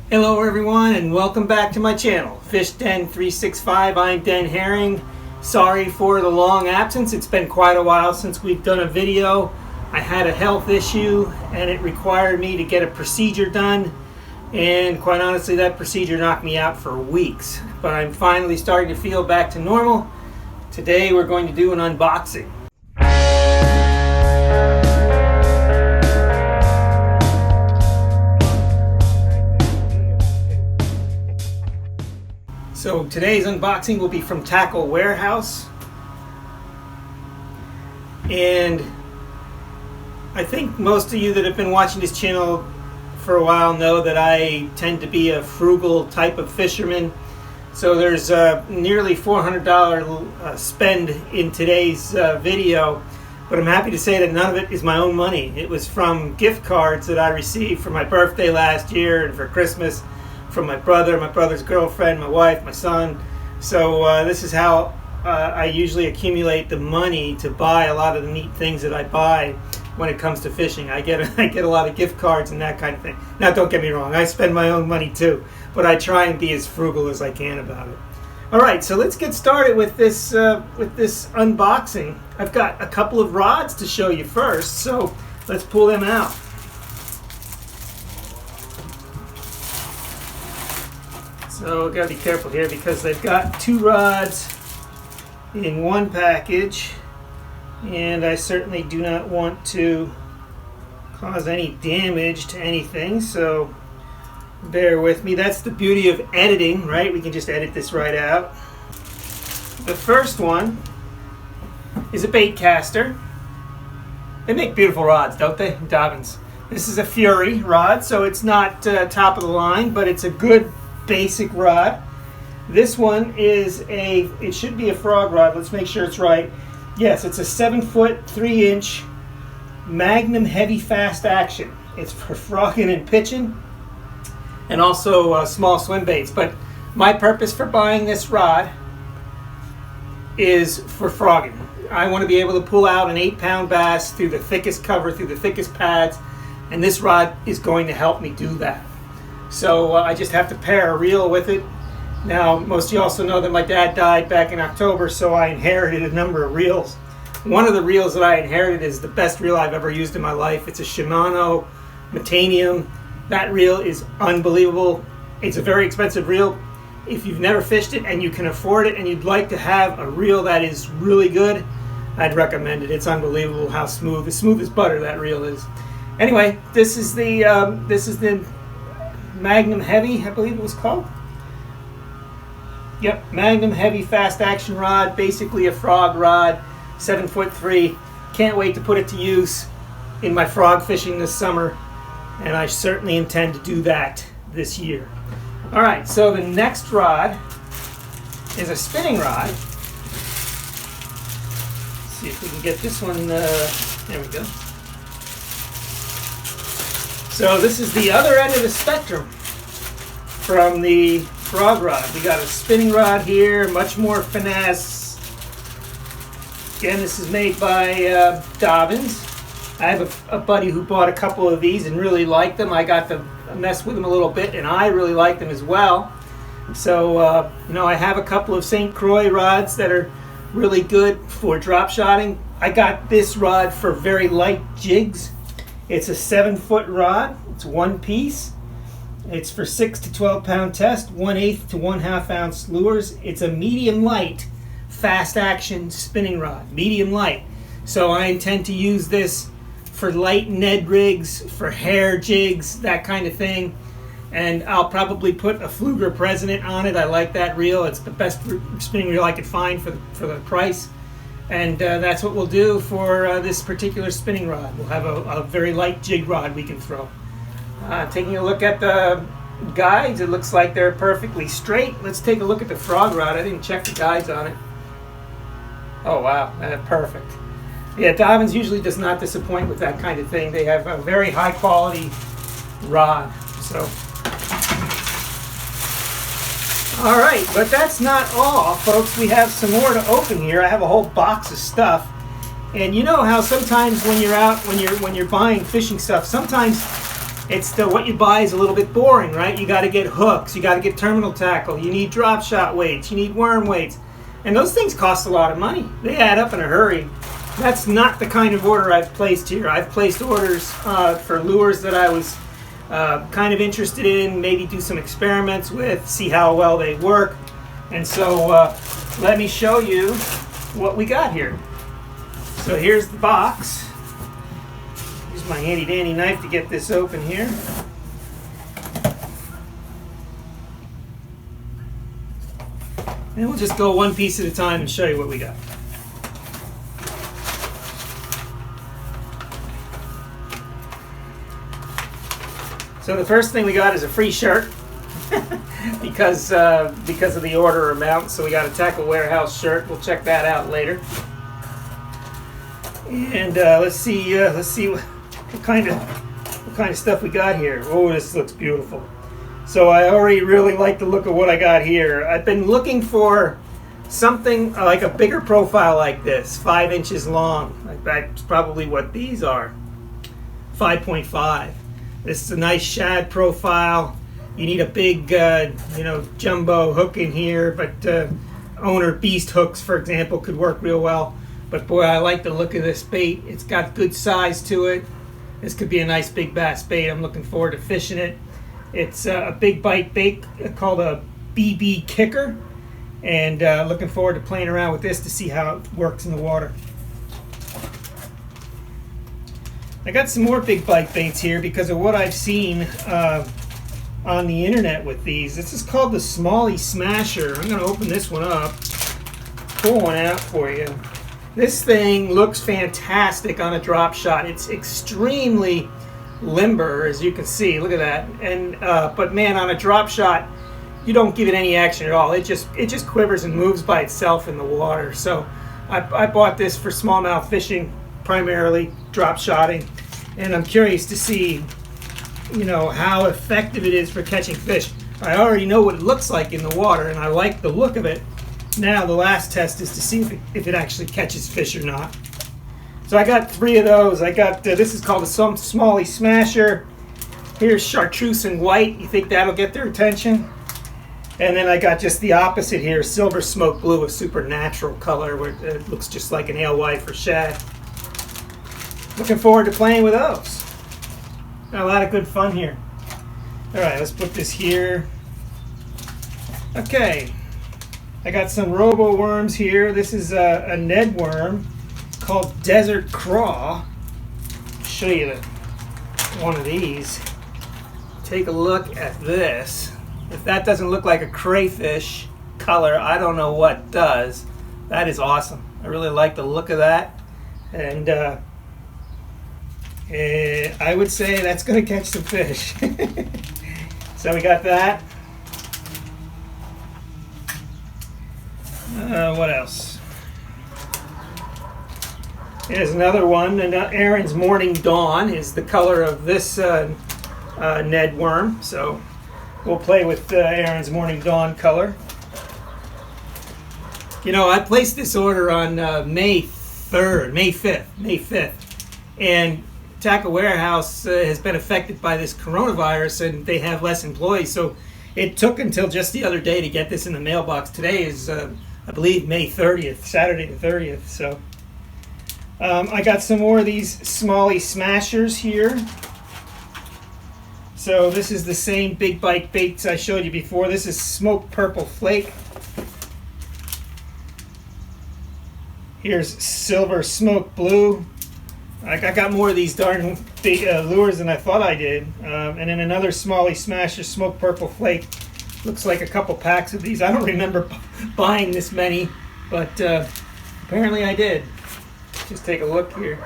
Hello everyone and welcome back to my channel, Fish Den 365. I'm Den Herring. Sorry for the long absence. It's been quite a while since we've done a video. I had a health issue and it required me to get a procedure done, and quite honestly that procedure knocked me out for weeks. But I'm finally starting to feel back to normal. Today we're going to do an unboxing. So today's unboxing will be from Tekel Warehouse, and I think most of you that have been watching this channel for a while know that I tend to be a frugal type of fisherman. So there's nearly $400 spend in today's video, but I'm happy to say that none of it is my own money. It was from gift cards that I received for my birthday last year and for Christmas, from my brother, my brother's girlfriend, my wife, my son. So this is how I usually accumulate the money to buy a lot of the neat things that I buy when it comes to fishing. I get a lot of gift cards and that kind of thing. Now don't get me wrong, I spend my own money too, but I try and be as frugal as I can about it. Alright, so let's get started with this unboxing. I've got a couple of rods to show you first, so let's pull them out. So gotta be careful here because they've got two rods in one package, and I certainly do not want to cause any damage to anything, so bear with me. That's the beauty of editing, right? We can just edit this right out. The first one is a Baitcaster. They make beautiful rods, don't they? Dobbins. This is a Fury rod, so it's not top of the line, but it's a good basic rod. This one is it should be a frog rod. Let's make sure it's right. Yes, it's a 7-foot 3-inch Magnum heavy fast action. It's for frogging and pitching, and also small swim baits. But my purpose for buying this rod is for frogging. I want to be able to pull out an 8-pound bass through the thickest cover, through the thickest pads, and this rod is going to help me do that. So I just have to pair a reel with it. Now, most of you also know that my dad died back in October, so I inherited a number of reels. One of the reels that I inherited is the best reel I've ever used in my life. It's a Shimano Metanium. That reel is unbelievable. It's a very expensive reel. If you've never fished it and you can afford it and you'd like to have a reel that is really good, I'd recommend it. It's unbelievable how smooth as butter that reel is. Anyway, this is the Magnum Heavy, I believe it was called. Yep, Magnum Heavy fast action rod, basically a frog rod, 7'3". Can't wait to put it to use in my frog fishing this summer, and I certainly intend to do that this year. All right, so the next rod is a spinning rod. Let's see if we can get this one. There we go. So this is the other end of the spectrum from the frog rod. We got a spinning rod here, much more finesse. Again, this is made by Dobbins. I have a buddy who bought a couple of these and really liked them. I got to mess with them a little bit, and I really like them as well. So, I have a couple of St. Croix rods that are really good for drop shotting. I got this rod for very light jigs. It's a 7-foot rod. It's one piece. It's for 6 to 12 pound test, 1/8 to 1/2 ounce lures. It's a medium light, fast action spinning rod, medium light. So I intend to use this for light Ned rigs, for hair jigs, that kind of thing. And I'll probably put a Fluger President on it. I like that reel. It's the best spinning reel I could find for the price. And that's what we'll do for this particular spinning rod. We'll have a very light jig rod we can throw. Taking a look at the guides, it looks like they're perfectly straight. Let's take a look at the frog rod. I didn't check the guides on it. Oh wow, perfect. Yeah, Dobbins usually does not disappoint with that kind of thing. They have a very high quality rod. So, all right, but that's not all, folks. We have some more to open here. I have a whole box of stuff, and you know how sometimes when you're out, when you're buying fishing stuff, sometimes it's the what you buy is a little bit boring, right? You got to get hooks, you got to get terminal tackle, you need drop shot weights, you need worm weights, and those things cost a lot of money. They add up in a hurry. That's not the kind of order I've placed here. I've placed orders for lures that I was kind of interested in, maybe do some experiments with, see how well they work. And so let me show you what we got here. So here's the box. Use my handy dandy knife to get this open here. And we'll just go one piece at a time and show you what we got. So the first thing we got is a free shirt because of the order amount. So we got a Tekel warehouse shirt. We'll check that out later. And let's see what kind of stuff we got here. Oh, this looks beautiful. So I already really like the look of what I got here. I've been looking for something like a bigger profile like this, 5 inches long. That's probably what these are, 5.5. This is a nice shad profile. You need a big, jumbo hook in here, but owner beast hooks, for example, could work real well. But boy, I like the look of this bait. It's got good size to it. This could be a nice big bass bait. I'm looking forward to fishing it. It's a big bite bait called a BB kicker, and looking forward to playing around with this to see how it works in the water. I got some more big bite baits here because of what I've seen on the internet with these. This is called the Smalley Smasher. I'm going to open this one up, pull one out for you. This thing looks fantastic on a drop shot. It's extremely limber, as you can see. Look at that. And but man, on a drop shot, you don't give it any action at all. It just quivers and moves by itself in the water. So I bought this for smallmouth fishing, primarily drop shotting, and I'm curious to see, how effective it is for catching fish. I already know what it looks like in the water, and I like the look of it. Now the last test is to see if it actually catches fish or not. So I got 3 of those. I got this is called a Smalley Smasher. Here's chartreuse and white. You think that'll get their attention? And then I got just the opposite here, silver smoke blue, a supernatural color where it looks just like an alewife or shad. Looking forward to playing with those. Got a lot of good fun here. All right, let's put this here. Okay, I got some Robo Worms here. This is a Ned worm called Desert Craw. I'll show you one of these. Take a look at this. If that doesn't look like a crayfish color, I don't know what does. That is awesome. I really like the look of that. And I would say that's going to catch some fish. So we got that. What else? Here's another one. And Aaron's Morning Dawn is the color of this Ned worm. So we'll play with Aaron's Morning Dawn color. I placed this order on May 5th. And Tekel Warehouse has been affected by this coronavirus, and they have less employees. So it took until just the other day to get this in the mailbox. Today is, I believe, May 30th, Saturday the 30th. So I got some more of these Smalley Smashers here. So this is the same big bite baits I showed you before. This is Smoke Purple Flake. Here's Silver Smoke Blue. I got more of these darn big lures than I thought I did. And then another Smalley Smasher, Smoke Purple Flake. Looks like a couple packs of these. I don't remember buying this many, but apparently I did. Just take a look here.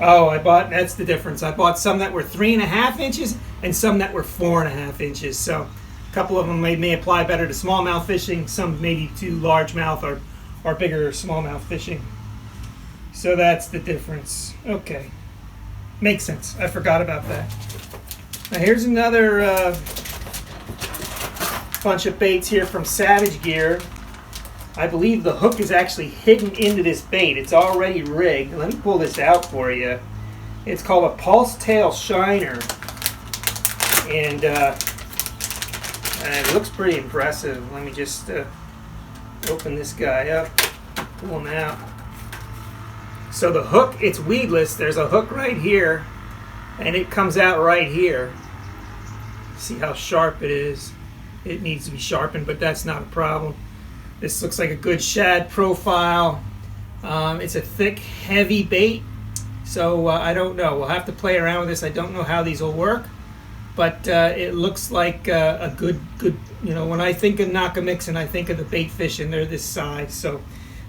Oh, that's the difference. I bought some that were 3.5 inches and some that were 4.5 inches. So a couple of them may apply better to smallmouth fishing, some maybe to largemouth or bigger smallmouth fishing. So that's the difference. Okay. Makes sense. I forgot about that. Now here's another bunch of baits here from Savage Gear. I believe the hook is actually hidden into this bait. It's already rigged. Let me pull this out for you. It's called a pulse tail shiner, and it looks pretty impressive. Let me just open this guy up, pull him out. So the hook, it's weedless. There's a hook right here, and it comes out right here. See how sharp it is. It needs to be sharpened, but that's not a problem. This looks like a good shad profile. It's a thick, heavy bait, so I don't know. We'll have to play around with this. I don't know how these will work, but it looks like a good, you know, when I think of Nakamixon, I think of the bait fish, and they're this size, so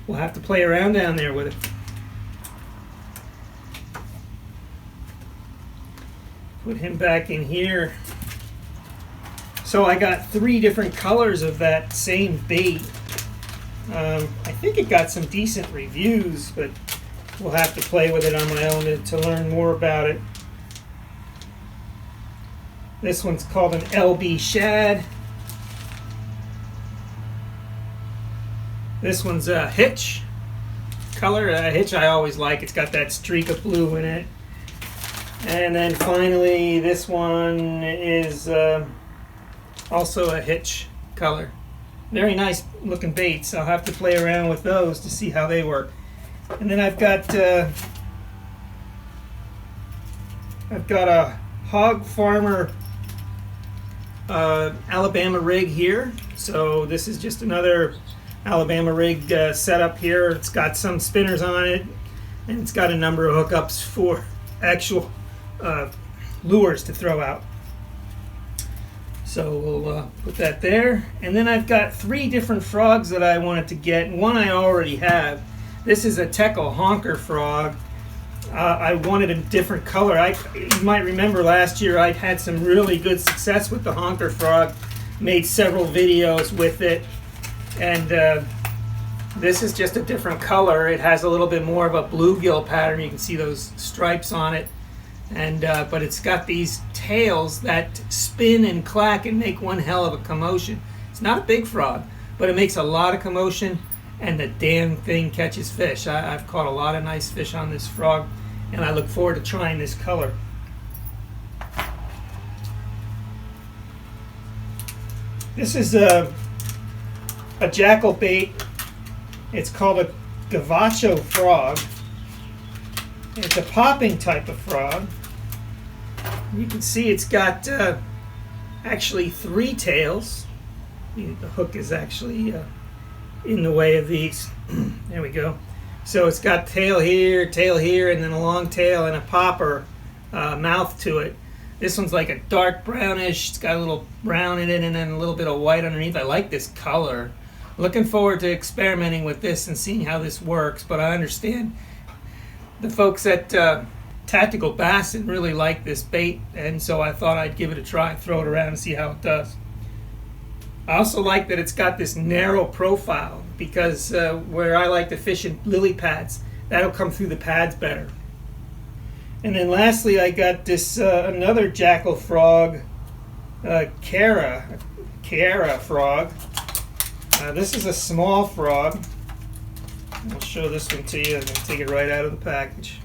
we'll have to play around down there with it. Put him back in here. So I got 3 different colors of that same bait. I think it got some decent reviews, but we'll have to play with it on my own to learn more about it. This one's called an LB Shad. This one's a Hitch color. A Hitch I always like. It's got that streak of blue in it. And then finally, this one is also a Hitch color. Very nice looking baits. I'll have to play around with those to see how they work. And then I've got a Hog Farmer Alabama Rig here. So this is just another Alabama Rig setup here. It's got some spinners on it, and it's got a number of hookups for actual lures to throw out. So we'll put that there. And then I've got 3 different frogs that I wanted to get. One I already have. This is a Tekel Honker Frog. I wanted a different color. You might remember last year I had some really good success with the Honker Frog. Made several videos with it. And this is just a different color. It has a little bit more of a bluegill pattern. You can see those stripes on it. And but it's got these tails that spin and clack and make one hell of a commotion. It's not a big frog, but it makes a lot of commotion, and the damn thing catches fish. I've caught a lot of nice fish on this frog, and I look forward to trying this color. This is a jackal bait. It's called a gavacho frog. It's a popping type of frog. You can see it's got actually 3 tails. The hook is actually in the way of these. There we go. So it's got tail here, and then a long tail and a popper mouth to it. This one's like a dark brownish. It's got a little brown in it and then a little bit of white underneath. I like this color. Looking forward to experimenting with this and seeing how this works, but I understand the folks at Tactical Bassin really like this bait, and so I thought I'd give it a try, throw it around and see how it does. I also like that it's got this narrow profile, because where I like to fish in lily pads, that'll come through the pads better. And then lastly, I got this another jackal frog, Cara frog. This is a small frog. I'll show this one to you. I'm going to take it right out of the package.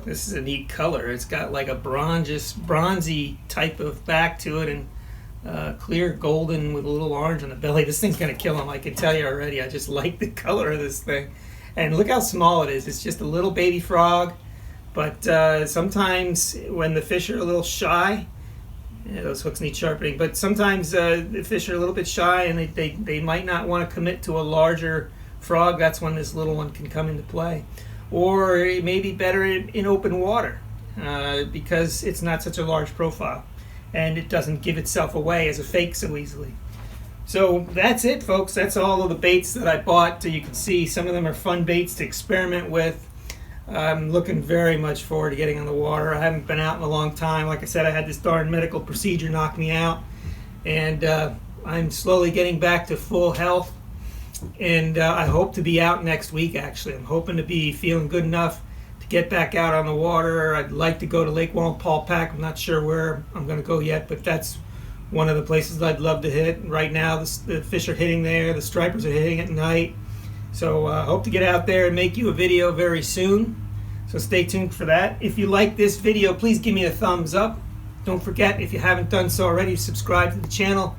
This is a neat color. It's got like a bronzy type of back to it, and clear golden with a little orange on the belly. This thing's going to kill him, I can tell you already. I just like the color of this thing. And look how small it is. It's just a little baby frog. But sometimes when the fish are a little shy, yeah, those hooks need sharpening, but sometimes the fish are a little bit shy and they might not want to commit to a larger frog. That's when this little one can come into play. Or it may be better in open water because it's not such a large profile and it doesn't give itself away as a fake so easily. So that's it, folks. That's all of the baits that I bought. You can see some of them are fun baits to experiment with. I'm looking very much forward to getting on the water. I haven't been out in a long time. Like I said, I had this darn medical procedure knock me out, and I'm slowly getting back to full health, and I hope to be out next week, actually. I'm hoping to be feeling good enough to get back out on the water. I'd like to go to Lake Wallenpaupack. I'm not sure where I'm going to go yet, but that's one of the places I'd love to hit. Right now, the fish are hitting there. The stripers are hitting at night. So I hope to get out there and make you a video very soon. So stay tuned for that. If you like this video, please give me a thumbs up. Don't forget, if you haven't done so already, subscribe to the channel.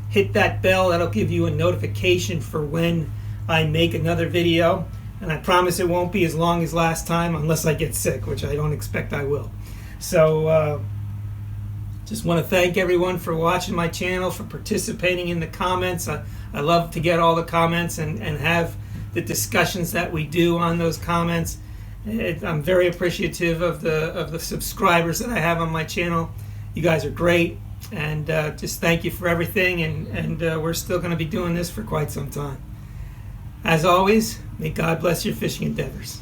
Hit that bell. That'll give you a notification for when I make another video. And I promise it won't be as long as last time unless I get sick, which I don't expect I will. So just want to thank everyone for watching my channel, for participating in the comments. I love to get all the comments and have the discussions that we do on those comments. I'm very appreciative of the subscribers that I have on my channel. You guys are great, and just thank you for everything, and we're still going to be doing this for quite some time. As always, may God bless your fishing endeavors.